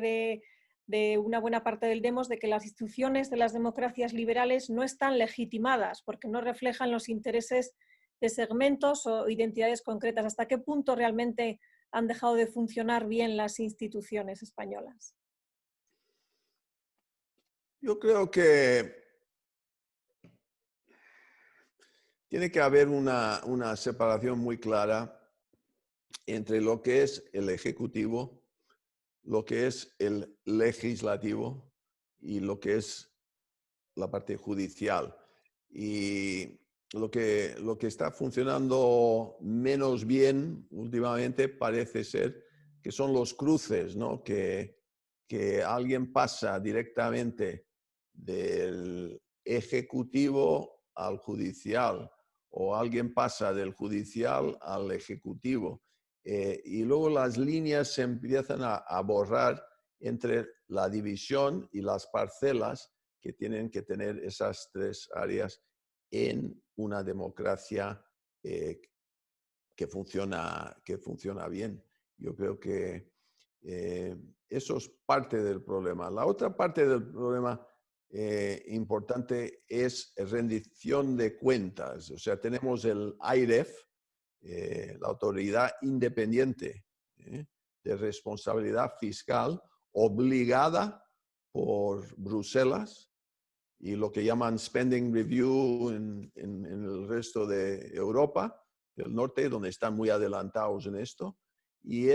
de una buena parte del demos de que las instituciones de las democracias liberales no están legitimadas porque no reflejan los intereses de segmentos o identidades concretas. ¿Hasta qué punto realmente han dejado de funcionar bien las instituciones españolas? Yo creo que tiene que haber una separación muy clara entre lo que es el ejecutivo, lo que es el legislativo y lo que es la parte judicial. Y lo que está funcionando menos bien últimamente parece ser que son los cruces, ¿no? Que alguien pasa directamente del ejecutivo al judicial o alguien pasa del judicial al ejecutivo. Y luego las líneas se empiezan a borrar entre la división y las parcelas que tienen que tener esas tres áreas en una democracia que funciona bien. Yo creo que eso es parte del problema. La otra parte del problema importante es rendición de cuentas. O sea, tenemos el AIREF, la Autoridad Independiente de Responsabilidad Fiscal, obligada por Bruselas y lo que llaman Spending Review en el resto de Europa del norte, donde están muy adelantados en esto, y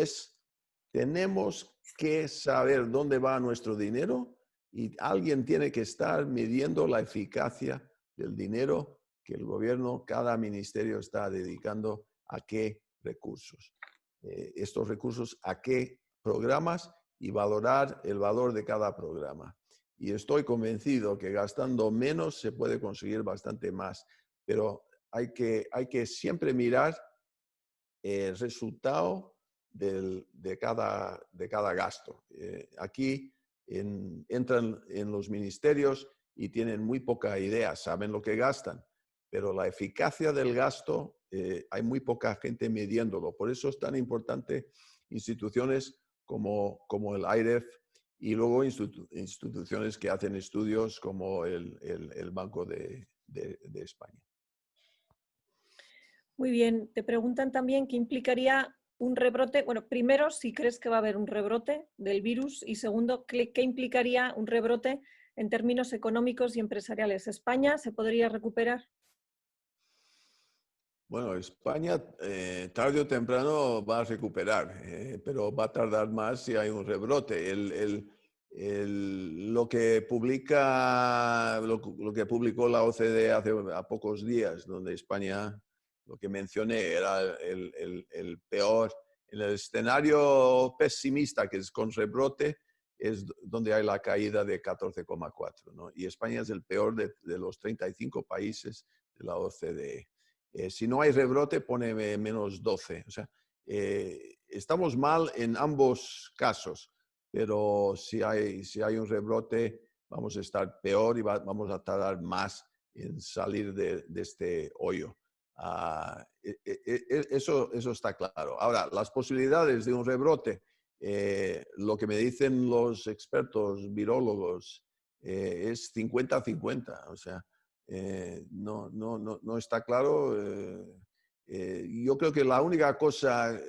tenemos que saber dónde va nuestro dinero y alguien tiene que estar midiendo la eficacia del dinero que el gobierno, cada ministerio está dedicando a qué recursos. Estos recursos a qué programas y valorar el valor de cada programa. Y estoy convencido que gastando menos se puede conseguir bastante más, pero hay que siempre mirar el resultado de cada gasto. Aquí entran en los ministerios y tienen muy poca idea, saben lo que gastan, pero la eficacia del gasto, hay muy poca gente midiéndolo. Por eso es tan importante instituciones como el IREF y luego instituciones que hacen estudios como el Banco de España. Muy bien, te preguntan también qué implicaría un rebrote. Bueno, primero, si crees que va a haber un rebrote del virus y segundo, qué implicaría un rebrote en términos económicos y empresariales. ¿España se podría recuperar? Bueno, España tarde o temprano va a recuperar, pero va a tardar más si hay un rebrote. Lo que lo que publicó la OCDE hace a pocos días, donde España, lo que mencioné, era el peor. En el escenario pesimista, que es con rebrote, es donde hay la caída de 14,4, ¿no? Y España es el peor de los 35 países de la OCDE. Si no hay rebrote, pone menos 12. O sea, estamos mal en ambos casos, pero si hay un rebrote, vamos a estar peor y vamos a tardar más en salir de este hoyo. Eso está claro. Ahora, las posibilidades de un rebrote, lo que me dicen los expertos virólogos, es 50-50. O sea, no está claro. Yo creo que la única cosa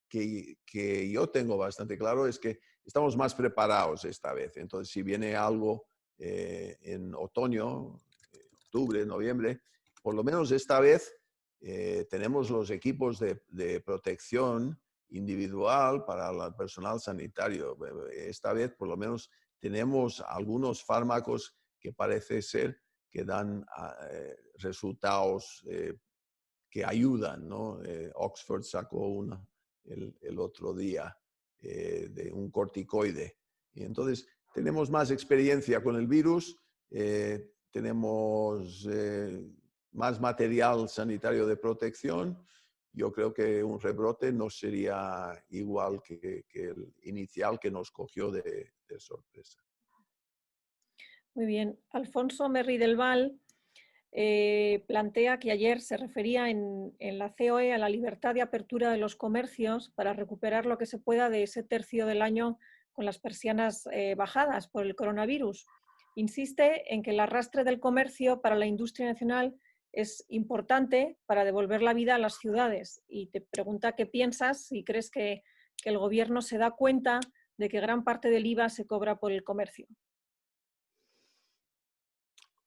que yo tengo bastante claro es que estamos más preparados esta vez. Entonces, si viene algo en otoño, octubre, noviembre, por lo menos esta vez tenemos los equipos de protección individual para el personal sanitario. Esta vez, por lo menos, tenemos algunos fármacos que parece ser que dan resultados que ayudan, ¿no? Oxford sacó el otro día de un corticoide. Y entonces tenemos más experiencia con el virus, tenemos más material sanitario de protección. Yo creo que un rebrote no sería igual que el inicial que nos cogió de sorpresa. Muy bien. Alfonso Merri del Val plantea que ayer se refería en la COE a la libertad de apertura de los comercios para recuperar lo que se pueda de ese tercio del año con las persianas bajadas por el coronavirus. Insiste en que el arrastre del comercio para la industria nacional es importante para devolver la vida a las ciudades y te pregunta qué piensas, si crees que el gobierno se da cuenta de que gran parte del IVA se cobra por el comercio.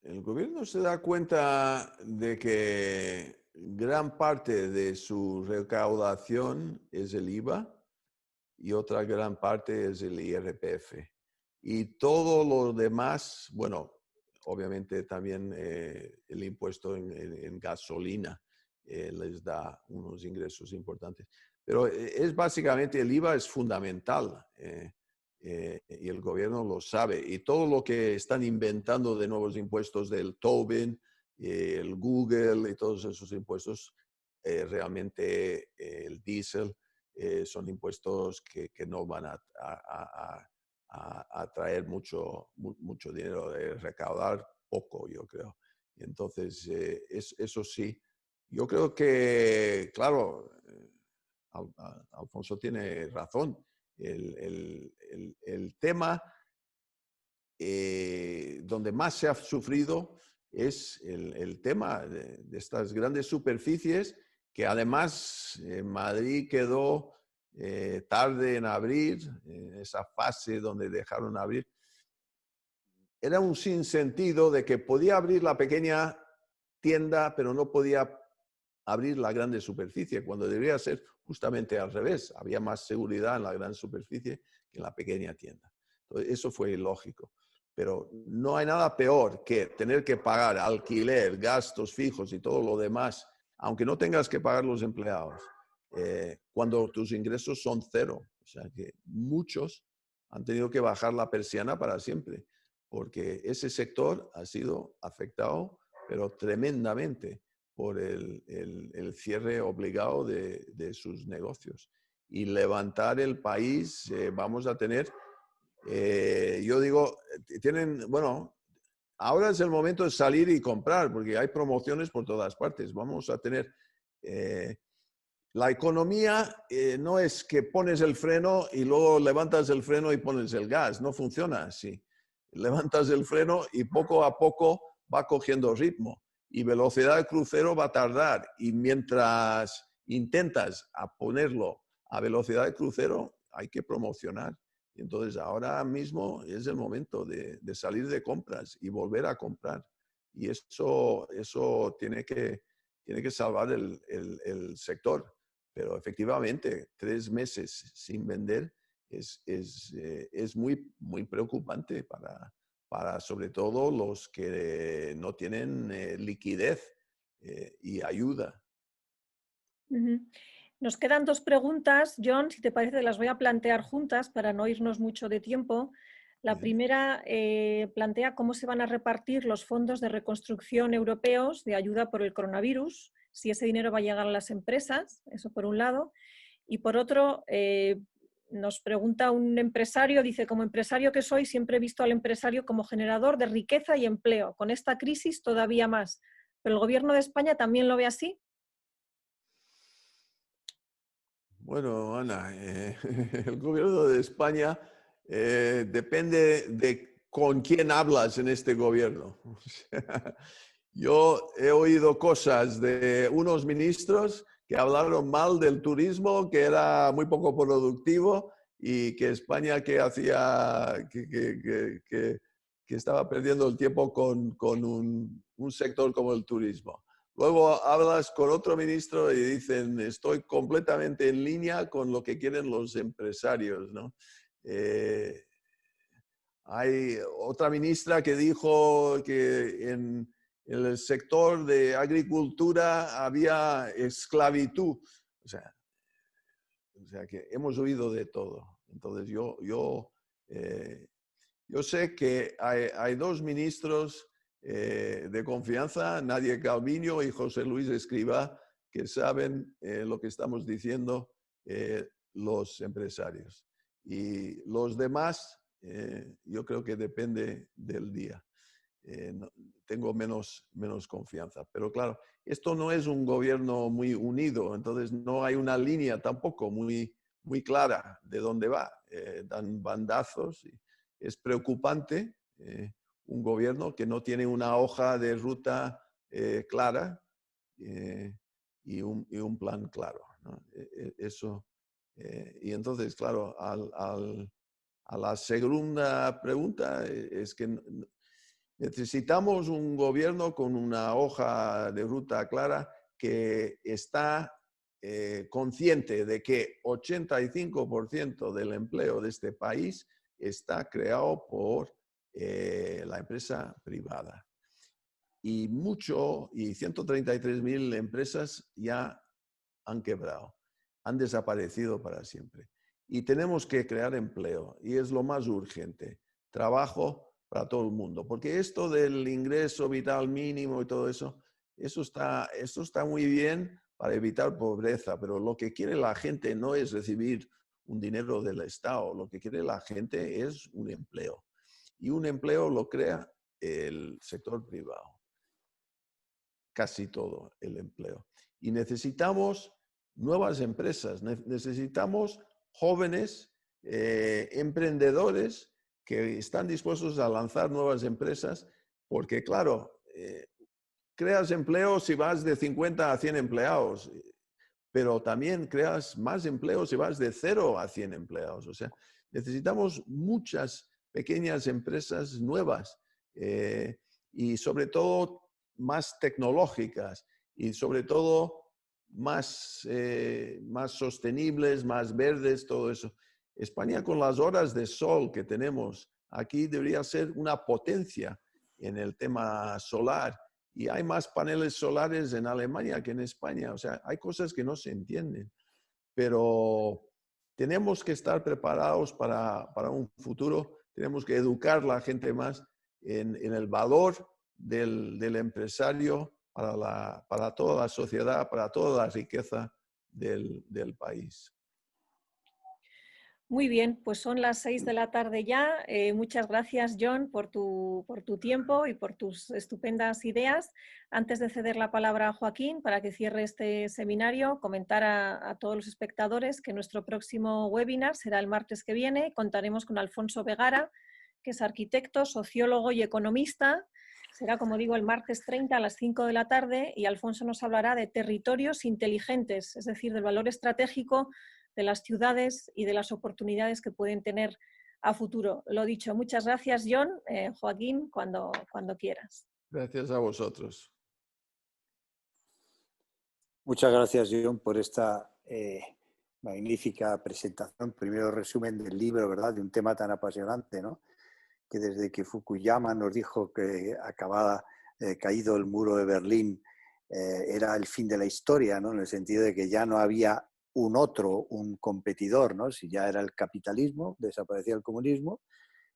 El gobierno se da cuenta de que gran parte de su recaudación es el IVA y otra gran parte es el IRPF. Y todo lo demás, bueno, obviamente también el impuesto en gasolina les da unos ingresos importantes. Pero es básicamente el IVA es fundamental. Y el gobierno lo sabe. Y todo lo que están inventando de nuevos impuestos del Tobin, el Google y todos esos impuestos, realmente el diésel, son impuestos que no van a traer mucho dinero, de recaudar poco, yo creo. Entonces, eso sí. Yo creo que, claro, Alfonso tiene razón. El tema donde más se ha sufrido es el tema de estas grandes superficies, que además Madrid quedó tarde en abrir, en esa fase donde dejaron abrir. Era un sinsentido de que podía abrir la pequeña tienda, pero no podía abrir la grande superficie, cuando debería ser justamente al revés. Había más seguridad en la gran superficie que en la pequeña tienda. Entonces, eso fue ilógico. Pero no hay nada peor que tener que pagar alquiler, gastos fijos y todo lo demás, aunque no tengas que pagar los empleados, cuando tus ingresos son cero. O sea que muchos han tenido que bajar la persiana para siempre, porque ese sector ha sido afectado, pero tremendamente, por el cierre obligado de sus negocios. Y levantar el país, vamos a tener, yo digo, tienen, bueno, ahora es el momento de salir y comprar, porque hay promociones por todas partes. Vamos a tener... la economía no es que pones el freno y luego levantas el freno y pones el gas. No funciona así. Levantas el freno y poco a poco va cogiendo ritmo. Y velocidad de crucero va a tardar. Y mientras intentas a ponerlo a velocidad de crucero, hay que promocionar. Y entonces ahora mismo es el momento de salir de compras y volver a comprar. Y eso tiene que salvar el sector. Pero efectivamente, 3 meses sin vender es muy, muy preocupante para sobre todo los que no tienen liquidez y ayuda. Ujú. Nos quedan 2 preguntas, John, si te parece, las voy a plantear juntas para no irnos mucho de tiempo. La Bien. primera plantea cómo se van a repartir los fondos de reconstrucción europeos de ayuda por el coronavirus, si ese dinero va a llegar a las empresas, eso por un lado. Y por otro, nos pregunta un empresario, dice, como empresario que soy, siempre he visto al empresario como generador de riqueza y empleo. Con esta crisis todavía más. ¿Pero el gobierno de España también lo ve así? Bueno, Ana, el gobierno de España depende de con quién hablas en este gobierno. O sea, yo he oído cosas de unos ministros que hablaron mal del turismo, que era muy poco productivo y que España que hacía, que estaba perdiendo el tiempo con un sector como el turismo. Luego hablas con otro ministro y dicen, estoy completamente en línea con lo que quieren los empresarios, ¿no? Hay otra ministra que dijo que en el sector de agricultura había esclavitud. O sea que hemos oído de todo. Entonces yo sé que hay 2 ministros de confianza, Nadia Calviño y José Luis Escrivá, que saben lo que estamos diciendo los empresarios. Y los demás, yo creo que depende del día. Tengo menos confianza. Pero claro, esto no es un gobierno muy unido, entonces no hay una línea tampoco muy clara de dónde va. Dan bandazos. Es preocupante un gobierno que no tiene una hoja de ruta clara y un plan claro, ¿no? Eso. Y entonces, claro, a la segunda pregunta es que necesitamos un gobierno con una hoja de ruta clara que está consciente de que 85% del empleo de este país está creado por la empresa privada. Y 133.000 empresas ya han quebrado, han desaparecido para siempre. Y tenemos que crear empleo, y es lo más urgente. Trabajo para todo el mundo, porque esto del ingreso vital mínimo y todo eso, eso está muy bien para evitar pobreza, pero lo que quiere la gente no es recibir un dinero del Estado, lo que quiere la gente es un empleo. Y un empleo lo crea el sector privado, casi todo el empleo. Y necesitamos nuevas empresas, necesitamos jóvenes emprendedores que están dispuestos a lanzar nuevas empresas, porque claro, creas empleo si vas de 50 a 100 empleados, pero también creas más empleos si vas de 0 a 100 empleados. O sea, necesitamos muchas pequeñas empresas nuevas y sobre todo más tecnológicas y sobre todo más sostenibles, más verdes, todo eso. España con las horas de sol que tenemos aquí debería ser una potencia en el tema solar. Y hay más paneles solares en Alemania que en España. O sea, hay cosas que no se entienden. Pero tenemos que estar preparados para un futuro. Tenemos que educar a la gente más en el valor del empresario para toda la sociedad, para toda la riqueza del país. Muy bien, pues son las 6 de la tarde ya. Muchas gracias, John, por tu tiempo y por tus estupendas ideas. Antes de ceder la palabra a Joaquín para que cierre este seminario, comentar a todos los espectadores que nuestro próximo webinar será el martes que viene. Contaremos con Alfonso Vegara, que es arquitecto, sociólogo y economista. Será, como digo, el martes 30 a las 5 de la tarde y Alfonso nos hablará de territorios inteligentes, es decir, del valor estratégico de las ciudades y de las oportunidades que pueden tener a futuro. Lo dicho, muchas gracias, John. Joaquín, cuando quieras. Gracias a vosotros. Muchas gracias, John, por esta magnífica presentación. Primero resumen del libro, ¿verdad? De un tema tan apasionante, ¿no? Que desde que Fukuyama nos dijo que acababa caído el muro de Berlín, era el fin de la historia, ¿no? En el sentido de que ya no había un competidor, ¿no? Si ya era el capitalismo, desaparecía el comunismo,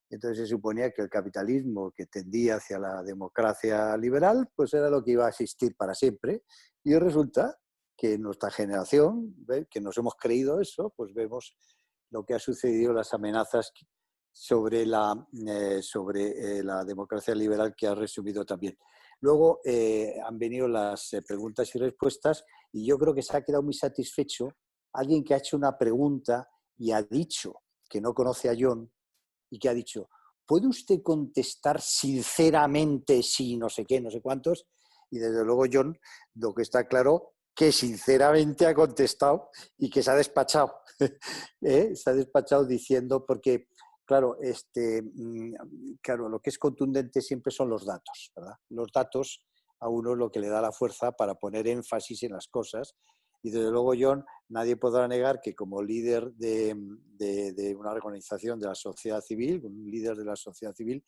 entonces se suponía que el capitalismo que tendía hacia la democracia liberal, pues era lo que iba a existir para siempre. Y resulta que en nuestra generación, que nos hemos creído eso, pues vemos lo que ha sucedido, las amenazas sobre la democracia liberal que ha resumido también. Luego han venido las preguntas y respuestas y yo creo que se ha quedado muy satisfecho alguien que ha hecho una pregunta y ha dicho que no conoce a John y que ha dicho, ¿puede usted contestar sinceramente sí, no sé qué, no sé cuántos? Y desde luego John, lo que está claro, que sinceramente ha contestado y que se ha despachado. Se ha despachado diciendo, porque claro, claro, lo que es contundente siempre son los datos, ¿verdad? Los datos a uno es lo que le da la fuerza para poner énfasis en las cosas. Y desde luego, John, nadie podrá negar que como líder de una organización de la sociedad civil, un líder de la sociedad civil,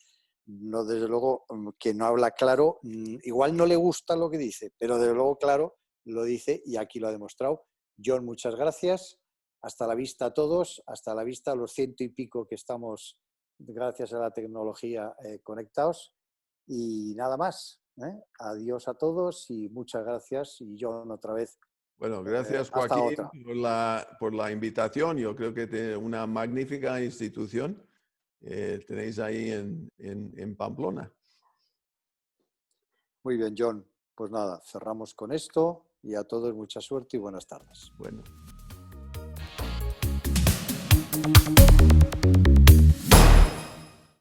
no, desde luego, que no habla claro, igual no le gusta lo que dice, pero desde luego, claro, lo dice y aquí lo ha demostrado. John, muchas gracias. Hasta la vista a todos, hasta la vista a los 100 y pico que estamos, gracias a la tecnología, conectados. Y nada más. Adiós a todos y muchas gracias. Y John, otra vez. Bueno, gracias Hasta Joaquín otra. por la invitación. Yo creo que tiene una magnífica institución. Tenéis ahí en Pamplona. Muy bien, John. Pues nada, cerramos con esto y a todos mucha suerte y buenas tardes. Bueno.